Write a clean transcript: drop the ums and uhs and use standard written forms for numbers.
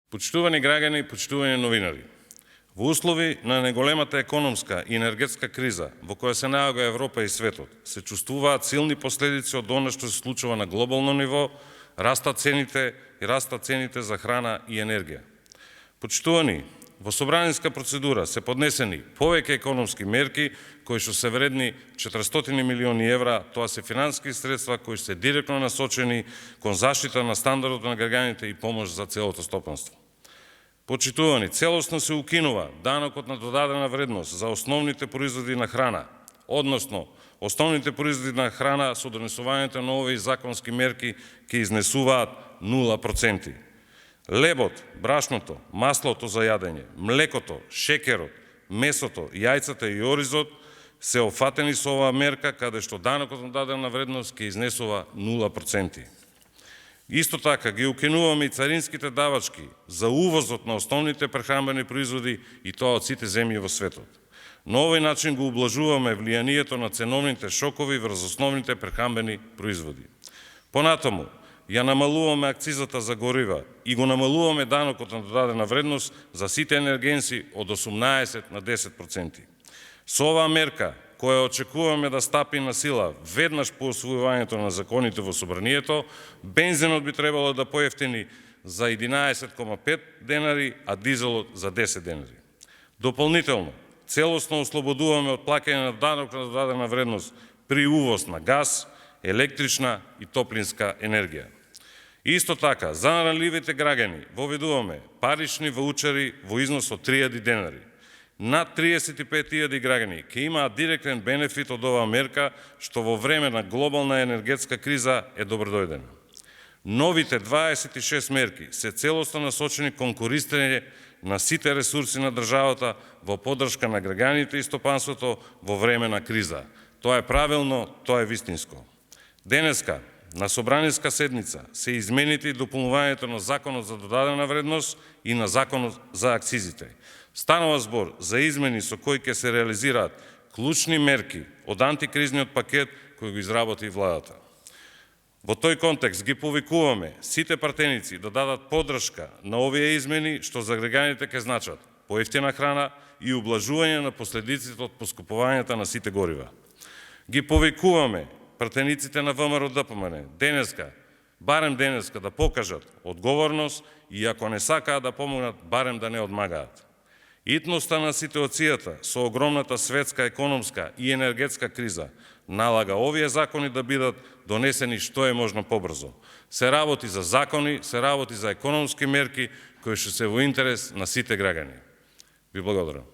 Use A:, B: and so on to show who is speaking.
A: Почитувани граѓани, почитувани новинари, во услови на неголемата економска и енергетска криза во која се наоѓа Европа и светот, се чувствуваат силни последици од она што се случува на глобално ниво, растат цените за храна и енергија. Почитувани, во собранинска процедура се поднесени повеќе економски мерки кои што се вредни 400 милиони евра, тоа се финансиски средства кои се директно насочени кон заштита на стандардот на граѓаните и помош за целото стопанство. Почитувани, целосно се укинува данокот на додадена вредност за основните производи на храна, односно основните производи на храна со донесувањето на овие законски мерки ќе изнесуваат 0%. Лебот, брашното, маслото за јадење, млекото, шекерот, месото, јајцата и оризот се офатени со оваа мерка каде што данокот на додадена вредност ќе изнесува 0%. Исто така ги укинуваме и царинските давачки за увозот на основните прехранбени производи и тоа од сите земји во светот. На овој начин го ублажуваме влијанието на ценовните шокови врз основните прехранбени производи. Понатаму, ја намалуваме акцизата за горива и го намалуваме данокот на додадена вредност за сите енергенси од 18 на 10%. Со оваа мерка, која очекуваме да стапи на сила веднаш по усвојувањето на законите во собранието, бензинот би требало да поевтини за 11,5 денари, а дизелот за 10 денари. Дополнително, целосно ослободуваме од плаќање на данок на додадена вредност при увоз на газ, електрична и топлинска енергија. Исто така, за наранливите граѓани воведуваме парични ваучери во износ од 3000 денари. Над 35.000 граѓани ќе имаат директен бенефит од оваа мерка, што во време на глобална енергетска криза е добродојдена. Новите 26 мерки се целосно насочени кон користење на сите ресурси на државата во поддршка на граѓаните и стопанството во време на криза. Тоа е правилно, тоа е вистинско. Денеска, на собранинска седница, се измените и дополнувањето на Законот за додадена вредност и на Законот за акцизите. Станува збор за измени со кои ќе се реализираат клучни мерки од антикризниот пакет кој го изработи владата. Во тој контекст ги повикуваме сите партеници да дадат поддршка на овие измени што за граѓаните ќе значат поевтина храна и ублажување на последиците од поскупувањето на сите горива. Ги повикуваме пратениците на ВМРО-ДПМН барем денеска да покажат одговорност и ако не сакаат да помогнат, барем да не одмагаат. Итноста на ситуацијата со огромната светска економска и енергетска криза налага овие закони да бидат донесени што е можно побрзо. Се работи за закони, се работи за економски мерки кои што се во интерес на сите граѓани. Ви благодарам.